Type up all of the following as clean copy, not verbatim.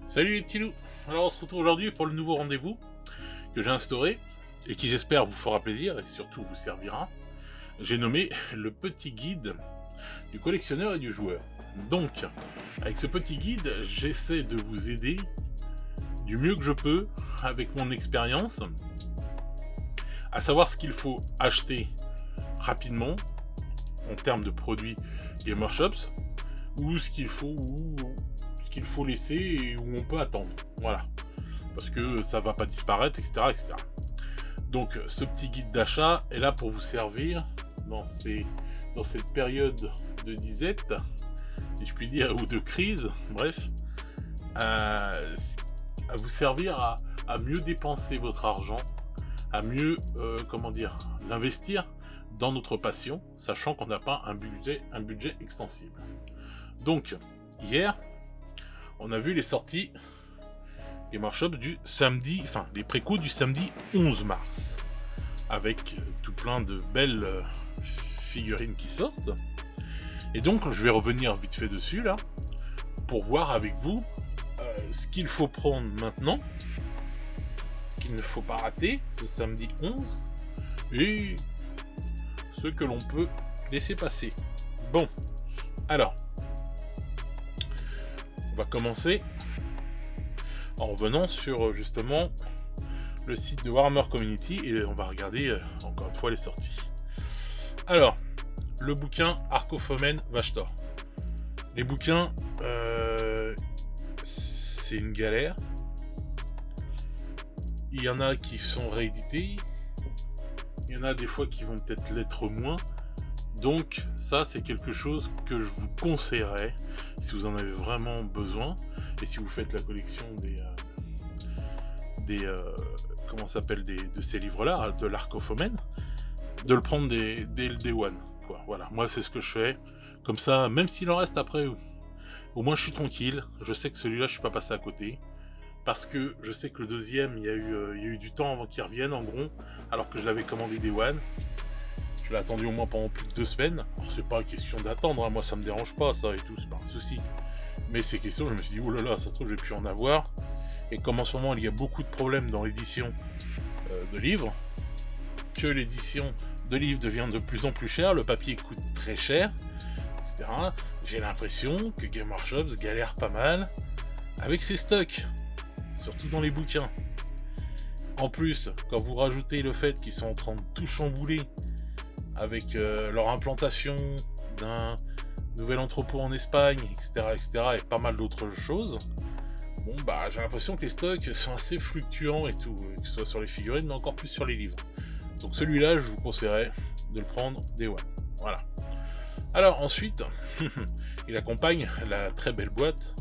Salut les petits loups. Alors on se retrouve aujourd'hui pour le nouveau rendez-vous que j'ai instauré et qui j'espère vous fera plaisir et surtout vous servira. J'ai nommé le petit guide du collectionneur et du joueur. Donc, avec ce petit guide, j'essaie de vous aider du mieux que je peux avec mon expérience à savoir ce qu'il faut acheter rapidement en termes de produits Game Workshops ou ce qu'il faut laisser et où on peut attendre. Voilà. Parce que ça va pas disparaître, etc. etc. Donc ce petit guide d'achat est là pour vous servir dans cette période de disette, si je puis dire, ou de crise, bref, à vous servir à mieux dépenser votre argent, à mieux, l'investir dans notre passion, sachant qu'on n'a pas un budget extensible. Donc, hier, on a vu les sorties Game Workshop du samedi, les pré-coups du samedi 11 mars, avec tout plein de belles figurines qui sortent. Et donc, je vais revenir vite fait dessus, là, pour voir avec vous ce qu'il faut prendre maintenant, ce qu'il ne faut pas rater, ce samedi 11, et ce que l'on peut laisser passer. Bon, alors, on va commencer en revenant sur justement le site de Warhammer Community et on va regarder encore une fois les sorties. Alors, le bouquin Arcofomen Vashtor. Les bouquins, c'est une galère. Il y en a qui sont réédités, il y en a des fois qui vont peut-être l'être moins. Donc ça c'est quelque chose que je vous conseillerais si vous en avez vraiment besoin et si vous faites la collection de ces livres-là, de l'Arcofomen, de le prendre dès le Day One. Quoi. Voilà, moi c'est ce que je fais. Comme ça, même s'il en reste après, au moins je suis tranquille. Je sais que celui-là je suis pas passé à côté. Parce que je sais que le deuxième, il y a eu du temps avant qu'il revienne en gros, alors que je l'avais commandé Day One. Je l'ai attendu au moins pendant plus de 2 semaines. Alors c'est pas question d'attendre, hein. Moi ça me dérange pas ça et tout, c'est pas un souci. Mais c'est question, je me suis dit, oh là là, ça se trouve je vais plus en avoir. Et comme en ce moment il y a beaucoup de problèmes dans l'édition de livres, que l'édition de livres devient de plus en plus chère, le papier coûte très cher, etc. J'ai l'impression que Game Workshop galère pas mal avec ses stocks, surtout dans les bouquins. En plus, quand vous rajoutez le fait qu'ils sont en train de tout chambouler avec leur implantation d'un nouvel entrepôt en Espagne, etc., et pas mal d'autres choses, bon bah j'ai l'impression que les stocks sont assez fluctuants et tout, que ce soit sur les figurines, mais encore plus sur les livres. Donc celui-là, je vous conseillerais de le prendre Day One. Voilà. Alors ensuite, il accompagne la très belle boîte,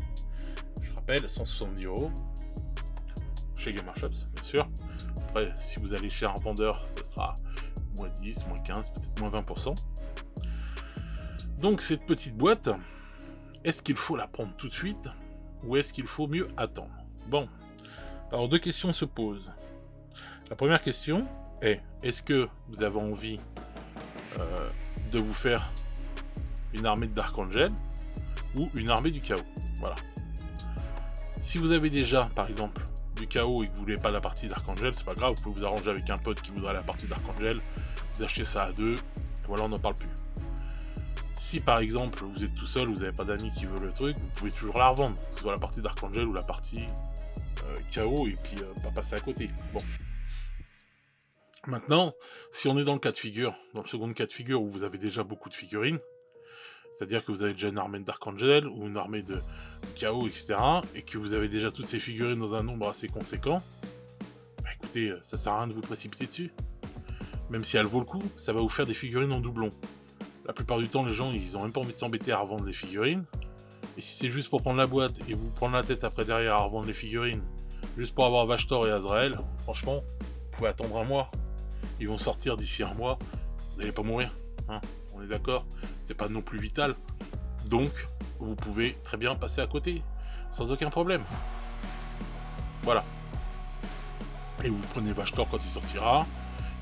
je rappelle, 170€, chez Game Workshop, bien sûr. Après, si vous allez chez un vendeur, ce sera moins 10, moins 15, peut-être moins 20%. Donc cette petite boîte, est-ce qu'il faut la prendre tout de suite ou est-ce qu'il faut mieux attendre? Bon, alors 2 questions se posent. La première question est, est-ce que vous avez envie de vous faire une armée de Dark Angel ou une armée du chaos? Voilà. Si vous avez déjà, par exemple, du chaos et que vous voulez pas la partie Dark Angel, c'est pas grave, vous pouvez vous arranger avec un pote qui voudrait la partie Dark Angel, vous achetez ça à 2, et voilà, on n'en parle plus. Si par exemple vous êtes tout seul, vous n'avez pas d'amis qui veulent le truc, vous pouvez toujours la revendre, que ce soit la partie Dark Angel ou la partie chaos, et puis pas passer à côté. Bon. Maintenant, si on est dans le cas de figure, dans le second cas de figure où vous avez déjà beaucoup de figurines, c'est-à-dire que vous avez déjà une armée de Dark Angel ou une armée de chaos, etc. et que vous avez déjà toutes ces figurines dans un nombre assez conséquent, bah écoutez, ça sert à rien de vous précipiter dessus. Même si elle vaut le coup, ça va vous faire des figurines en doublon. La plupart du temps, les gens, ils ont même pas envie de s'embêter à revendre les figurines. Et si c'est juste pour prendre la boîte et vous prendre la tête après derrière à revendre les figurines, juste pour avoir Vashtor et Azrael, franchement, vous pouvez attendre un mois. Ils vont sortir d'ici un mois, vous n'allez pas mourir, hein, on est d'accord, c'est pas non plus vital. Donc, vous pouvez très bien passer à côté, sans aucun problème. Voilà. Et vous prenez Vashtor quand il sortira,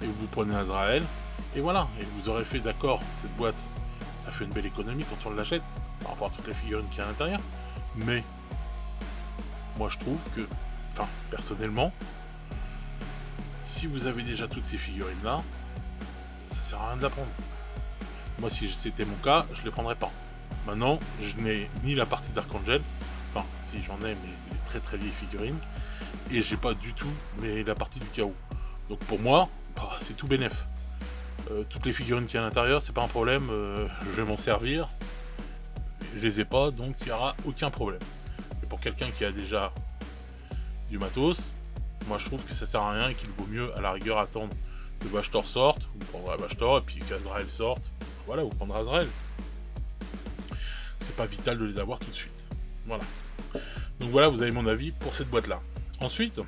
et vous prenez Azrael, et voilà. Et vous aurez fait, d'accord, cette boîte, ça fait une belle économie quand on l'achète, par rapport à toutes les figurines qu'il y a à l'intérieur, mais moi je trouve que, enfin, personnellement, si vous avez déjà toutes ces figurines-là, ça sert à rien de la prendre. Moi, si c'était mon cas, je les prendrais pas. Maintenant, je n'ai ni la partie d'Archangel, enfin, si j'en ai, mais c'est des très très vieilles figurines, et j'ai pas du tout mais la partie du chaos. Donc pour moi, bah, c'est tout bénef. Toutes les figurines qu'il y a à l'intérieur, c'est pas un problème, je vais m'en servir. Je les ai pas, donc il n'y aura aucun problème. Et pour quelqu'un qui a déjà du matos, moi je trouve que ça sert à rien et qu'il vaut mieux à la rigueur attendre que Bashtor sorte, vous prendrez Bashtor, et puis qu'Azrael sorte, voilà, vous prendrez Azrael. C'est pas vital de les avoir tout de suite. Voilà. Donc voilà, vous avez mon avis pour cette boîte-là. Ensuite,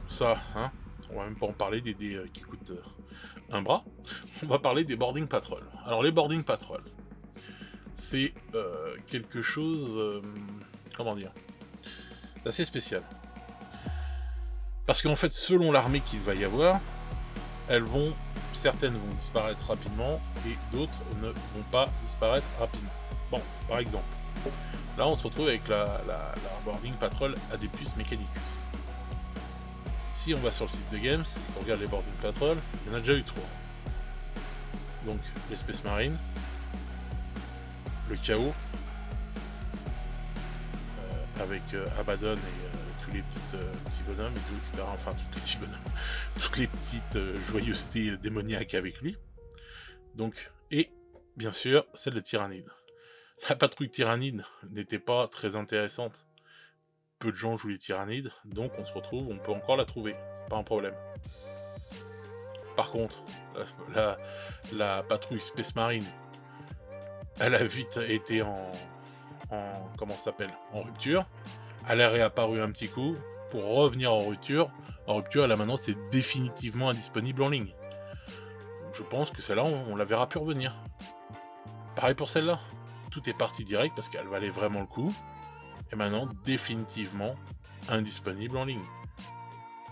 ça, hein, on va même pas en parler des dés qui coûtent un bras. On va parler des boarding patrol. Alors les boarding patrol, c'est quelque chose, comment dire, d'assez spécial. Parce qu'en fait, selon l'armée qu'il va y avoir, certaines vont disparaître rapidement et d'autres ne vont pas disparaître rapidement. Bon, par exemple, là on se retrouve avec la boarding patrol Adeptus Mechanicus. Si on va sur le site de Games, on regarde les boarding patrol, il y en a déjà eu 3. Donc les Space Marines, le chaos, avec Abaddon et tous les petits bonhommes et tout, etc. Enfin, tous les petits bonhommes, toutes les petites joyeusetés démoniaques avec lui. Donc, et bien sûr, celle de Tyrannide. La patrouille Tyrannide n'était pas très intéressante. Peu de gens jouent les Tyrannides, donc on se retrouve, on peut encore la trouver, c'est pas un problème. Par contre, la patrouille Space Marine, elle a vite été en comment ça s'appelle, en rupture. Elle a réapparu un petit coup pour revenir en rupture. En rupture, là maintenant, c'est définitivement indisponible en ligne. Donc, je pense que celle-là, on la verra plus revenir. Pareil pour celle-là. Tout est parti direct parce qu'elle valait vraiment le coup. Et maintenant, définitivement indisponible en ligne.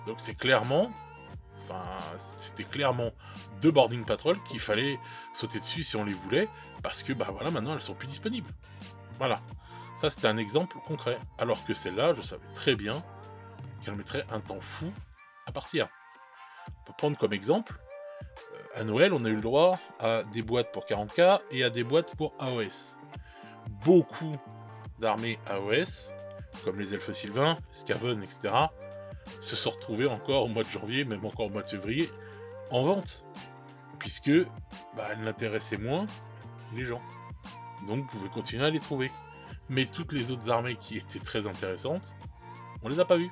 Donc c'est clairement, c'était clairement deux boarding patrol qu'il fallait sauter dessus si on les voulait, parce que bah voilà, maintenant elles sont plus disponibles. Voilà, ça c'était un exemple concret. Alors que celle-là, je savais très bien qu'elle mettrait un temps fou à partir. On peut prendre comme exemple, à Noël, on a eu le droit à des boîtes pour 40K et à des boîtes pour AOS. Beaucoup d'armées AOS, comme les Elfes Sylvains, Skaven, etc., se sont retrouvés encore au mois de janvier, même encore au mois de février, en vente, puisque elles n'intéressaient moins les gens. Donc vous pouvez continuer à les trouver. Mais toutes les autres armées qui étaient très intéressantes, on les a pas vues.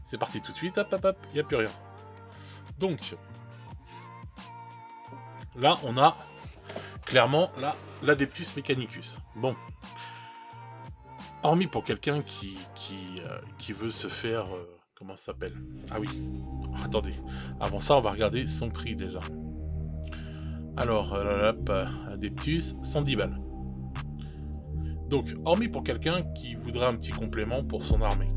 C'est parti tout de suite, hop, hop, hop, il n'y a plus rien. Donc, là, on a clairement l'Adeptus Mechanicus. Bon. Hormis pour quelqu'un qui veut se faire... comment ça s'appelle? Ah oui. Attendez. Avant ça, on va regarder son prix déjà. Alors, Adeptus, 110 balles. Donc, hormis pour quelqu'un qui voudrait un petit complément pour son armée.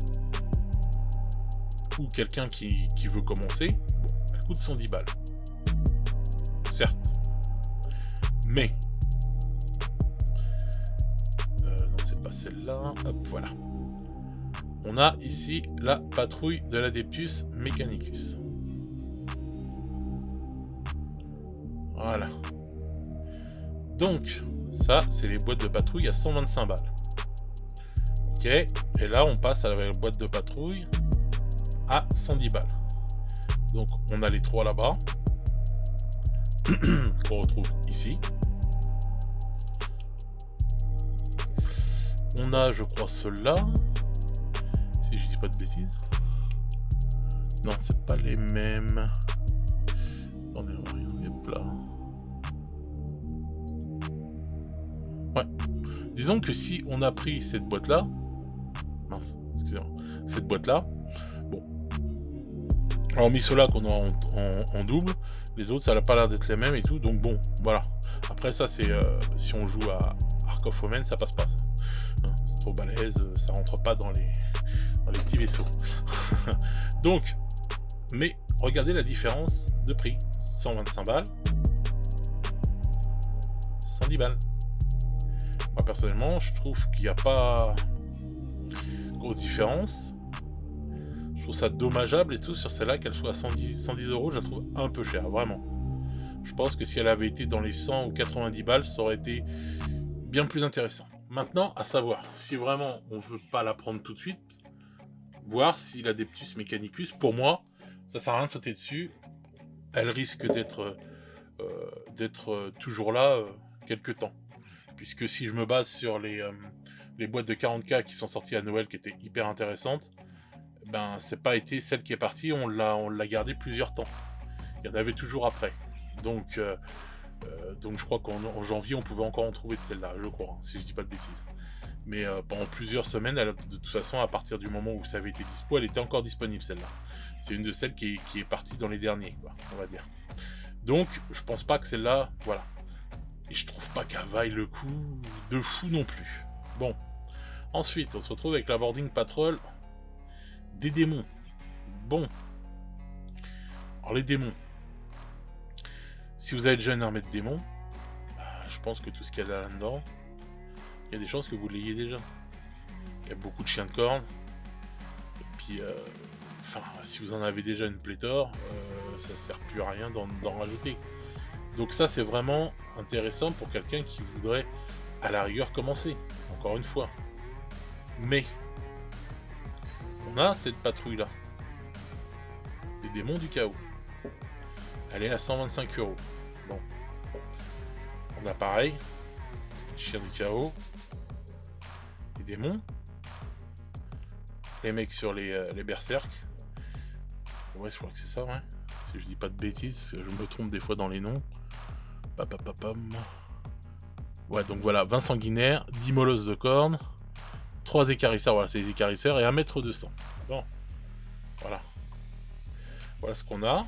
Ou quelqu'un qui veut commencer, bon, elle coûte 110 balles. Certes. Mais... non, c'est pas celle-là. Hop, voilà. On a ici la patrouille de l'Adeptus Mechanicus. Voilà. Donc, ça, c'est les boîtes de patrouille à 125 balles. Ok, et là, on passe à la boîte de patrouille à 110 balles. Donc, on a les trois là-bas, qu'on retrouve ici. On a, je crois, ceux-là. Si je dis pas de bêtises. Non, c'est pas les mêmes. Attendez, hop là. Ouais. Disons que si on a pris cette boîte-là... Mince, excusez-moi. Cette boîte-là... Bon. Alors, mis ceux-là qu'on a en double, les autres, ça n'a pas l'air d'être les mêmes et tout, donc bon, voilà. Après, ça, c'est... si on joue à Ark of Omen, ça passe pas, ça. Hein, c'est trop balèze, ça rentre pas dans les petits vaisseaux. Donc, mais regardez la différence de prix. 125 balles, 110 balles. Moi, personnellement, je trouve qu'il n'y a pas... grosse différence. Je trouve ça dommageable et tout sur celle-là qu'elle soit à 110 euros, je la trouve un peu chère, vraiment. Je pense que si elle avait été dans les 100 ou 90 balles, ça aurait été bien plus intéressant. Maintenant, à savoir, si vraiment on veut pas la prendre tout de suite, voir si l'Adeptus Mechanicus, pour moi, ça sert à rien de sauter dessus. Elle risque d'être toujours là quelques temps. Puisque si je me base sur les boîtes de 40K qui sont sorties à Noël, qui étaient hyper intéressantes, ben c'est pas été celle qui est partie, on l'a gardée plusieurs temps. Il y en avait toujours après. Donc je crois qu'en janvier, on pouvait encore en trouver de celle-là, je crois, hein, si je dis pas de bêtises. Mais pendant plusieurs semaines, de toute façon, à partir du moment où ça avait été dispo, elle était encore disponible, celle-là. C'est une de celles qui est partie dans les derniers, quoi, on va dire. Donc, je pense pas que celle-là, voilà. Et je trouve pas qu'elle vaille le coup de fou non plus. Bon. Ensuite, on se retrouve avec la Boarding Patrol des démons. Bon. Alors, les démons. Si vous avez déjà une armée de démons, je pense que tout ce qu'il y a là-dedans, il y a des chances que vous l'ayez déjà. Il y a beaucoup de chiens de corne. Et puis, si vous en avez déjà une pléthore, ça sert plus à rien d'en rajouter. Donc ça, c'est vraiment intéressant pour quelqu'un qui voudrait, à la rigueur, commencer. Encore une fois. Mais, on a cette patrouille-là. Les démons du chaos. Elle est à 125 euros. Bon. On a pareil. Les chiens du chaos. Les démons. Les mecs sur les berserks. Ouais, je crois que c'est ça, ouais. Si je dis pas de bêtises, je me trompe des fois dans les noms. Ouais, donc voilà, 20 sanguinaires, 10 molosses de cornes, 3 écarisseurs, voilà, c'est les écarisseurs, et 1,2 m. Bon, voilà. Voilà ce qu'on a.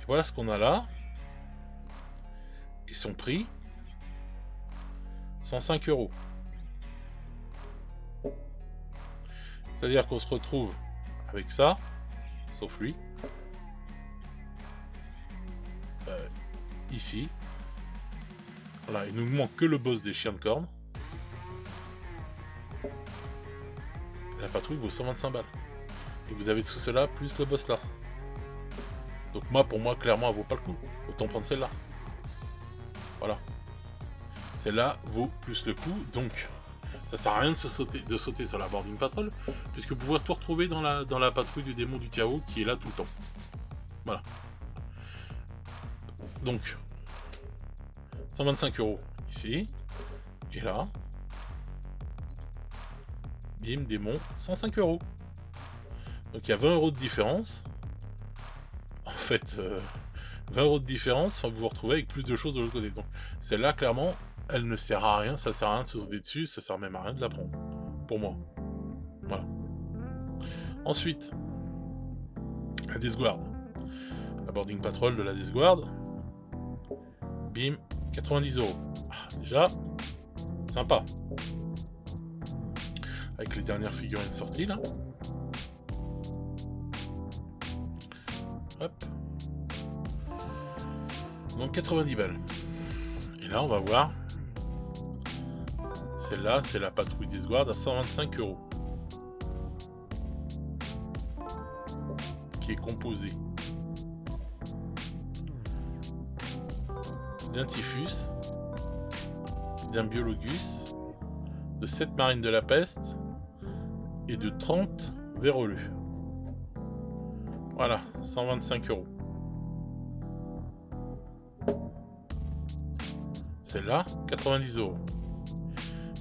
Et voilà ce qu'on a là. Et son prix, 105 euros. C'est-à-dire qu'on se retrouve avec ça, sauf lui. Ici. Voilà, il nous manque que le boss des chiens de corne. La patrouille vaut 125 balles. Et vous avez tout cela plus le boss là. Donc pour moi, clairement, elle vaut pas le coup. Autant prendre celle-là. Voilà. Celle-là vaut plus le coup, donc ça sert à rien de sauter sur la Boarding Patrol, puisque vous pouvez tout retrouver dans la patrouille du démon du chaos qui est là tout le temps. Voilà. Donc, 125 euros ici, et là, bim, démon, 105 euros. Donc il y a 20 euros de différence. En fait, 20 euros de différence, vous vous retrouvez avec plus de choses de l'autre côté. Donc celle-là, clairement, elle ne sert à rien, ça sert à rien de se sauter dessus, ça sert même à rien de la prendre. Pour moi. Voilà. Ensuite, la Death Guard. La Boarding Patrol de la Death Guard. Bim, 90 euros. Déjà, sympa. Avec les dernières figurines sorties là. Hop. Donc 90 balles. Et là, on va voir. Celle-là, c'est la patrouille des Guard à 125 euros. Qui est composée d'un Typhus, d'un Biologus, de 7 marines de la peste et de 30 vérolus. Voilà, 125 euros. Celle-là, 90 euros.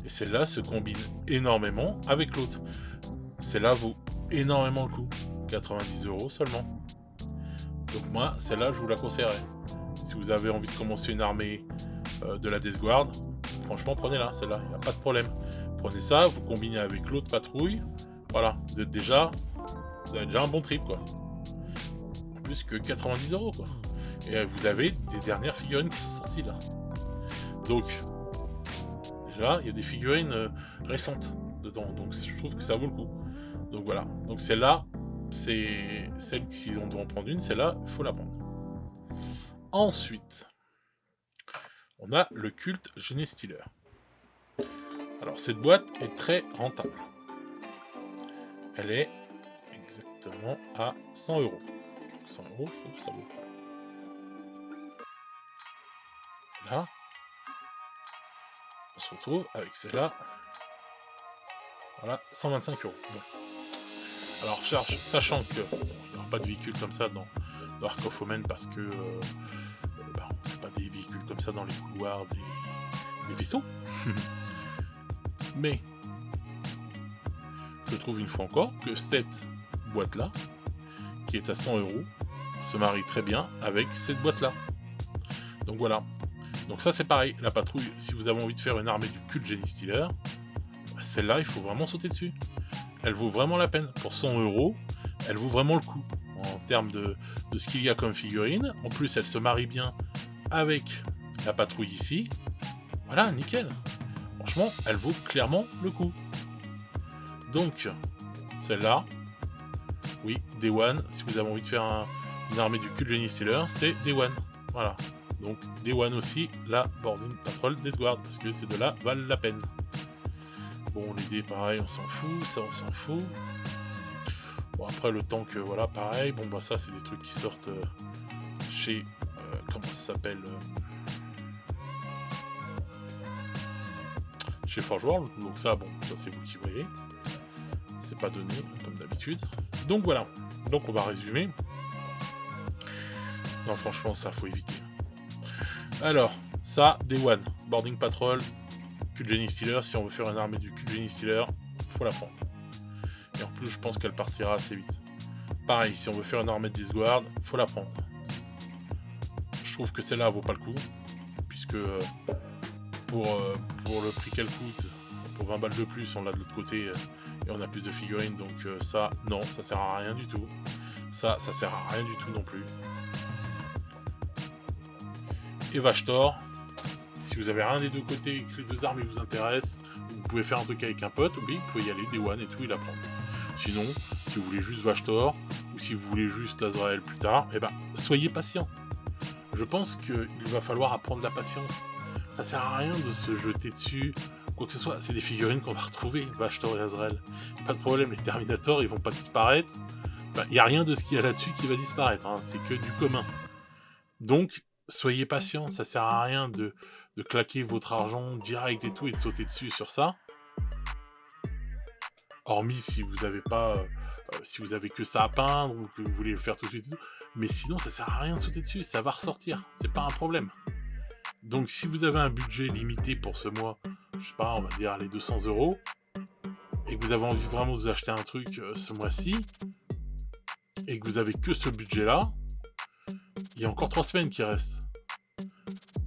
Et celle-là se combine énormément avec l'autre. Celle-là vaut énormément le coup. 90 euros seulement. Donc moi, celle-là, je vous la conseillerais. Si vous avez envie de commencer une armée de la Death Guard, franchement, prenez-la, celle-là, il n'y a pas de problème. Prenez ça, vous combinez avec l'autre patrouille. Voilà, vous avez déjà un bon trip, quoi. En plus que 90 euros, quoi. Et vous avez des dernières figurines qui sont sorties, là. Donc, déjà, il y a des figurines récentes dedans, donc je trouve que ça vaut le coup. Donc voilà, donc celle-là, c'est celle, si on doit en prendre une, celle-là, il faut la prendre. Ensuite, on a le culte Genestealer. Alors cette boîte est très rentable. elle est exactement à 100 €. 100 €, je trouve que ça vaut. Là, on se retrouve avec celle-là. Voilà, 125 €. Bon. Alors, sachant que il n'y aura pas de véhicule comme ça dans Ark of Omen parce que on ne fait pas des véhicules comme ça dans les couloirs des vaisseaux. Mais je trouve une fois encore que cette boîte-là, qui est à 100 €, se marie très bien avec cette boîte-là. Donc voilà. Donc ça c'est pareil, la patrouille, si vous avez envie de faire une armée du cul de Genestealer, celle-là il faut vraiment sauter dessus. Elle vaut vraiment la peine. Pour 100 €, elle vaut vraiment le coup. En termes de ce qu'il y a comme figurine. En plus elle se marie bien avec la patrouille ici. Voilà, nickel. Franchement, elle vaut clairement le coup. Donc, celle-là, oui, Day One, si vous avez envie de faire une armée du cul de Genestealer, c'est Day One. Voilà. Donc, Day One aussi, la Boarding Patrol Death Guard, parce que ces deux-là valent la peine. Bon, les dés, pareil, on s'en fout, ça, on s'en fout. Bon, après, le tank, voilà, pareil. Bon, bah, ça, c'est des trucs qui sortent chez... comment ça s'appelle chez Forge World. Donc ça, bon, ça, c'est vous qui voyez. C'est pas donné, comme d'habitude. Donc, voilà. Donc, on va résumer. Non, franchement, ça, faut éviter. Alors, ça, Day One. Boarding Patrol, cul de Genestealer. Si on veut faire une armée du cul de Genestealer, faut la prendre. Et en plus, je pense qu'elle partira assez vite. Pareil, si on veut faire une armée de Death Guard, faut la prendre. Je trouve que celle-là vaut pas le coup. Puisque pour le prix qu'elle coûte, pour 20 balles de plus, on l'a de l'autre côté et on a plus de figurines. Donc ça, non, ça sert à rien du tout. Ça sert à rien du tout non plus. Et Vashtor, si vous avez rien des deux côtés et que les deux armées vous intéressent, vous pouvez faire un truc avec un pote, oui, vous pouvez y aller, Day One et tout, il la prend. Sinon, si vous voulez juste Vashtor, ou si vous voulez juste Azrael plus tard, eh ben, soyez patient. Je pense qu'il va falloir apprendre la patience. Ça sert à rien de se jeter dessus, quoi que ce soit. C'est des figurines qu'on va retrouver, Vashtor et Azrael. Pas de problème, les Terminators, ils vont pas disparaître. Il n'y a rien de ce qu'il y a là-dessus qui va disparaître, hein. C'est que du commun. Donc, soyez patient, ça sert à rien de claquer votre argent direct et tout et de sauter dessus sur ça. Hormis si vous avez pas, si vous avez que ça à peindre ou que vous voulez le faire tout de suite. Mais sinon, ça sert à rien de sauter dessus, ça va ressortir, c'est pas un problème. Donc si vous avez un budget limité pour ce mois, je sais pas, on va dire les 200 €, et que vous avez envie vraiment de vous acheter un truc ce mois-ci, et que vous avez que ce budget-là, il y a encore 3 semaines qui restent.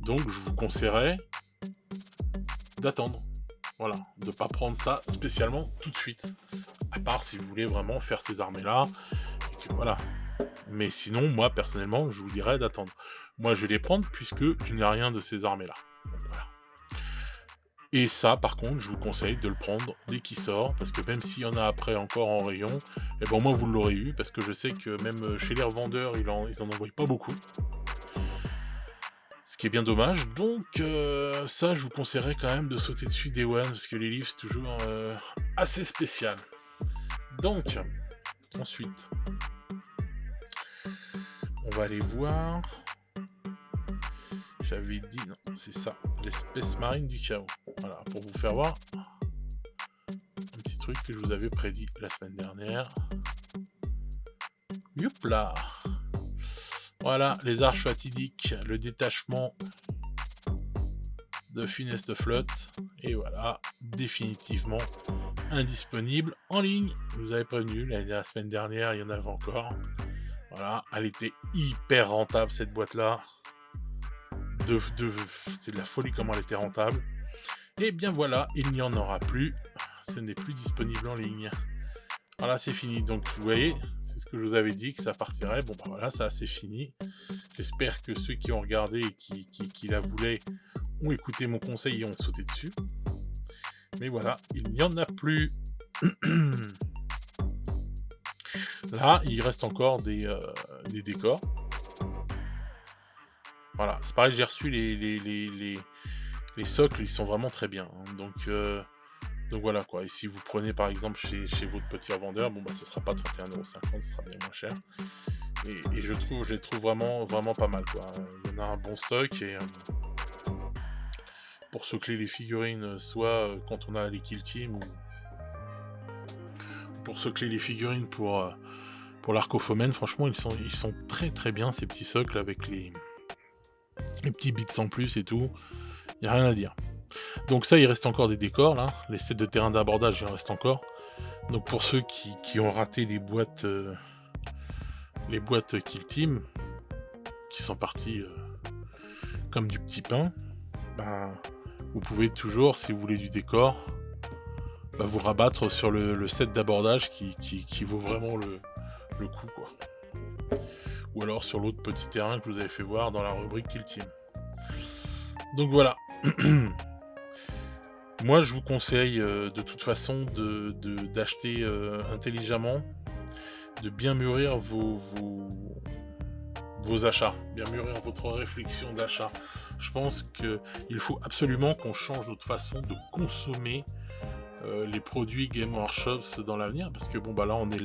Donc je vous conseillerais d'attendre. Voilà, de ne pas prendre ça spécialement tout de suite. À part si vous voulez vraiment faire ces armées-là. Et que voilà. Mais sinon, moi personnellement, je vous dirais d'attendre. Moi je vais les prendre puisque je n'ai rien de ces armées-là. Donc, voilà. Et ça, par contre, je vous conseille de le prendre dès qu'il sort. Parce que même s'il y en a après encore en rayon, et ben au moins vous l'aurez eu. Parce que je sais que même chez les revendeurs, ils en envoient pas beaucoup. Ce qui est bien dommage, donc ça je vous conseillerais quand même de sauter dessus Day One, parce que les livres c'est toujours assez spécial. Donc, ensuite, on va aller voir, j'avais dit, non c'est ça, l'espèce marine du chaos, voilà, pour vous faire voir un petit truc que je vous avais prédit la semaine dernière. Youp là. Voilà, les arches fatidiques, le détachement de funeste flotte, et voilà, définitivement indisponible en ligne. Je vous avais prévenu, la semaine dernière, il y en avait encore. Voilà, elle était hyper rentable cette boîte-là. C'est de la folie comment elle était rentable. Et bien voilà, il n'y en aura plus. Ce n'est plus disponible en ligne. Voilà, c'est fini. Donc, vous voyez, c'est ce que je vous avais dit, que ça partirait. Bon, bah voilà, ça, c'est fini. J'espère que ceux qui ont regardé et qui la voulaient ont écouté mon conseil et ont sauté dessus. Mais voilà, il n'y en a plus. Là, il reste encore des décors. Voilà, c'est pareil, j'ai reçu les socles, ils sont vraiment très bien. Hein. Donc, Donc voilà quoi, et si vous prenez par exemple chez votre petit revendeur, bon bah ce sera pas 31,50 €, ce sera bien moins cher. Et je les trouve vraiment, vraiment pas mal quoi. Il y en a un bon stock et pour secler les figurines, soit quand on a les Kill Team ou pour secler les figurines pour l'Arcophomène, franchement ils sont très très bien ces petits socles avec les petits bits en plus et tout, y a rien à dire. Donc ça, il reste encore des décors là, les sets de terrain d'abordage, il en reste encore. Donc pour ceux qui ont raté les boîtes Kill Team, qui sont parties comme du petit pain, ben, vous pouvez toujours, si vous voulez du décor, vous rabattre sur le set d'abordage qui vaut vraiment le coup quoi. Ou alors sur l'autre petit terrain que je vous avais fait voir dans la rubrique Kill Team. Donc voilà. Moi je vous conseille de toute façon d'acheter intelligemment, de bien mûrir vos achats, bien mûrir votre réflexion d'achat. Je pense qu'il faut absolument qu'on change notre façon de consommer les produits Game Workshops dans l'avenir, parce que bon bah là on est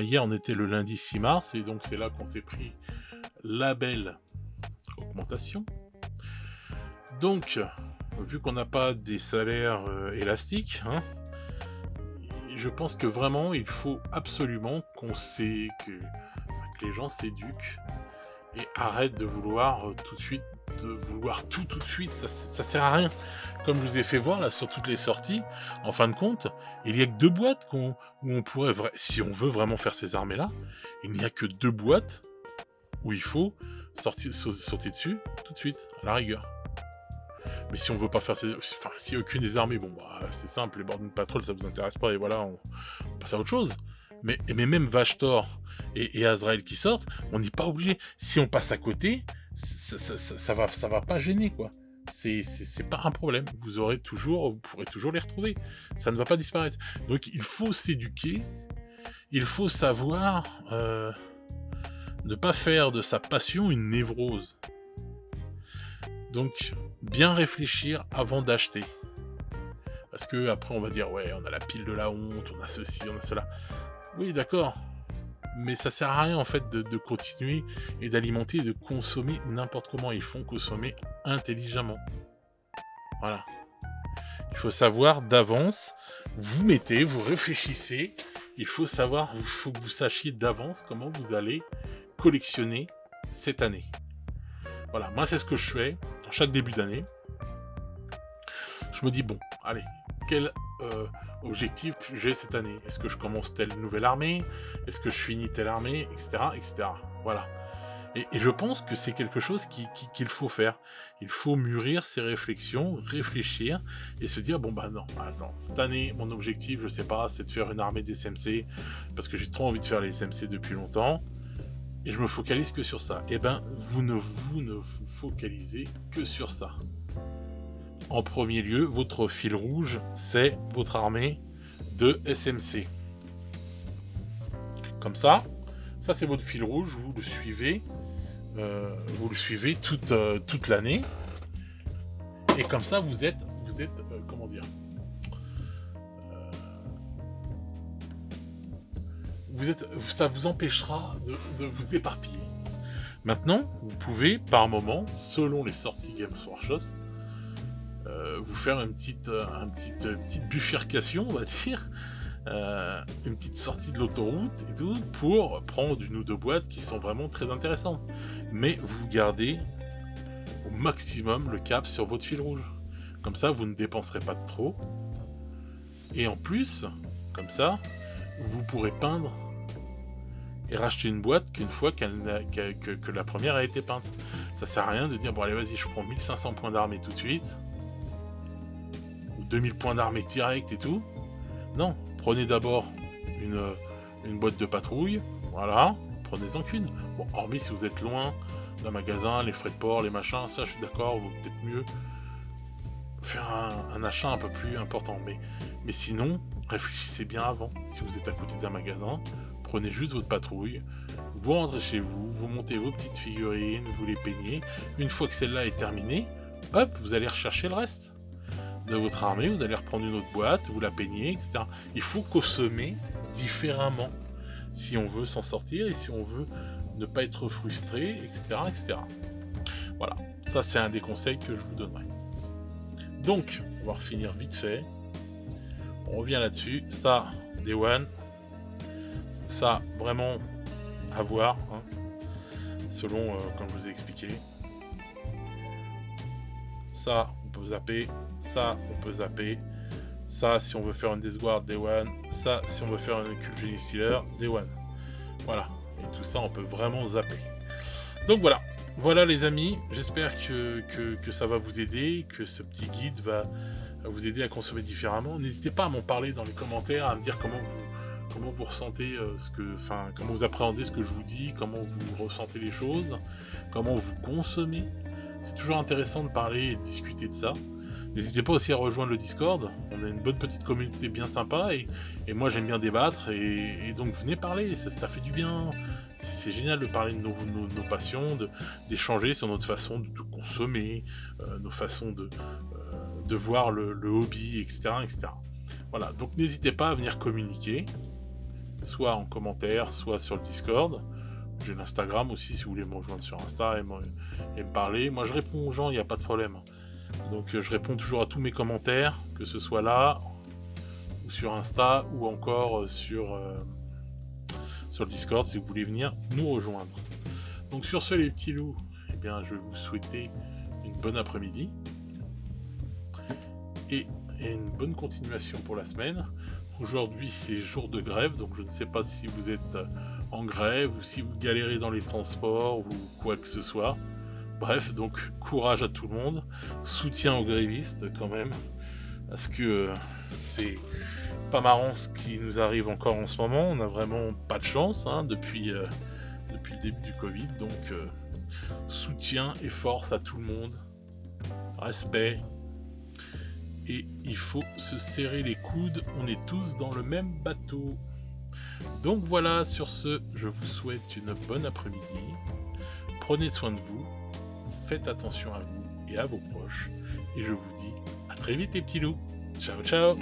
hier on était le lundi 6 mars, et donc c'est là qu'on s'est pris la belle augmentation. Donc, vu qu'on n'a pas des salaires élastiques, hein, je pense que vraiment il faut absolument que les gens s'éduquent et arrêtent de vouloir tout de suite, tout de suite, ça sert à rien. Comme je vous ai fait voir là sur toutes les sorties, en fin de compte, il n'y a que 2 boîtes où on pourrait, si on veut vraiment faire ces armées là, il n'y a que 2 boîtes où il faut sauter dessus tout de suite, à la rigueur. Mais si on veut pas faire si aucune des armées, bon bah c'est simple, les Boarding Patrol ça vous intéresse pas et voilà, on passe à autre chose. Mais même Vashtor et Azrael qui sortent, on n'est pas obligé. Si on passe à côté, ça va pas gêner quoi. C'est pas un problème. Vous pourrez toujours les retrouver. Ça ne va pas disparaître. Donc il faut s'éduquer. Il faut savoir ne pas faire de sa passion une névrose. Donc, bien réfléchir avant d'acheter. Parce que après on va dire, ouais, on a la pile de la honte, on a ceci, on a cela. Oui, d'accord. Mais ça sert à rien, en fait, de continuer et d'alimenter et de consommer n'importe comment. Il faut consommer intelligemment. Voilà. Il faut savoir d'avance, vous réfléchissez. Il faut que vous sachiez d'avance comment vous allez collectionner cette année. Voilà, moi c'est ce que je fais dans chaque début d'année. Je me dis, bon, allez, quel objectif j'ai cette année? Est-ce que je commence telle nouvelle armée? Est-ce que je finis telle armée? Etc. etc. Voilà. Et je pense que c'est quelque chose qu'il faut faire. Il faut mûrir ses réflexions, réfléchir, et se dire, bon bah non, attends, cette année, mon objectif, je sais pas, c'est de faire une armée des SMC, parce que j'ai trop envie de faire les SMC depuis longtemps. Et je me focalise que sur ça. Eh ben, vous ne vous focalisez que sur ça. En premier lieu, votre fil rouge, c'est votre armée de SMC. Comme ça c'est votre fil rouge, vous le suivez toute l'année. Et comme ça, vous êtes comment dire, ça vous empêchera de vous éparpiller. Maintenant, vous pouvez, par moment, selon les sorties Games Workshop, vous faire une petite bifurcation, on va dire, une petite sortie de l'autoroute et tout, pour prendre une ou deux boîtes qui sont vraiment très intéressantes. Mais vous gardez au maximum le cap sur votre fil rouge. Comme ça, vous ne dépenserez pas de trop. Et en plus, comme ça, vous pourrez peindre et racheter une boîte qu'une fois que la première a été peinte. Ça sert à rien de dire, bon allez vas-y, je prends 1500 points d'armée tout de suite, ou 2000 points d'armée direct et tout. Non, prenez d'abord une boîte de patrouille, voilà, prenez-en qu'une. Bon, hormis si vous êtes loin d'un magasin, les frais de port, les machins, ça je suis d'accord, vaut peut-être mieux faire un achat un peu plus important. Mais sinon, réfléchissez bien avant. Si vous êtes à côté d'un magasin, prenez juste votre patrouille, vous rentrez chez vous, vous montez vos petites figurines, vous les peignez. Une fois que celle-là est terminée, hop, vous allez rechercher le reste. de votre armée, vous allez reprendre une autre boîte, vous la peignez, etc. Il faut consommer différemment si on veut s'en sortir et si on veut ne pas être frustré, etc. etc. Voilà, ça c'est un des conseils que je vous donnerai. Donc, on va refinir vite fait. On revient là-dessus. Ça, Day One. Ça, vraiment, à voir, hein, selon, comme je vous ai expliqué. Ça, on peut zapper. Ça, on peut zapper. Ça, si on veut faire une Death Guard, Day One. Ça, si on veut faire un Cult Genie Stealer, Day One. Voilà. Et tout ça, on peut vraiment zapper. Donc voilà. Voilà les amis, j'espère que ça va vous aider, que ce petit guide va vous aider à consommer différemment. N'hésitez pas à m'en parler dans les commentaires, à me dire comment vous ressentez comment vous appréhendez ce que je vous dis, comment vous ressentez les choses, comment vous consommez. C'est toujours intéressant de parler et de discuter de ça. N'hésitez pas aussi à rejoindre le Discord, on a une bonne petite communauté bien sympa et moi j'aime bien débattre et donc venez parler, ça fait du bien. C'est génial de parler de nos passions, d'échanger sur notre façon de consommer, nos façons de voir le hobby, etc., etc. Voilà, donc n'hésitez pas à venir communiquer, soit en commentaire, soit sur le Discord. J'ai l'Instagram aussi, si vous voulez me rejoindre sur Insta et me parler. Moi je réponds aux gens, il n'y a pas de problème. Donc je réponds toujours à tous mes commentaires, que ce soit là, ou sur Insta, ou encore sur le Discord si vous voulez venir nous rejoindre. Donc sur ce les petits loups, eh bien je vais vous souhaiter une bonne après-midi et une bonne continuation pour la semaine. Aujourd'hui c'est jour de grève, donc je ne sais pas si vous êtes en grève ou si vous galérez dans les transports ou quoi que ce soit. Bref, donc courage à tout le monde, soutien aux grévistes quand même, parce que c'est pas marrant ce qui nous arrive encore en ce moment, on a vraiment pas de chance depuis le début du Covid, donc soutien et force à tout le monde, respect, et il faut se serrer les coudes, on est tous dans le même bateau. Donc voilà, sur ce, je vous souhaite une bonne après-midi, prenez soin de vous, faites attention à vous et à vos proches, et je vous dis à très vite les petits loups. Ciao ciao.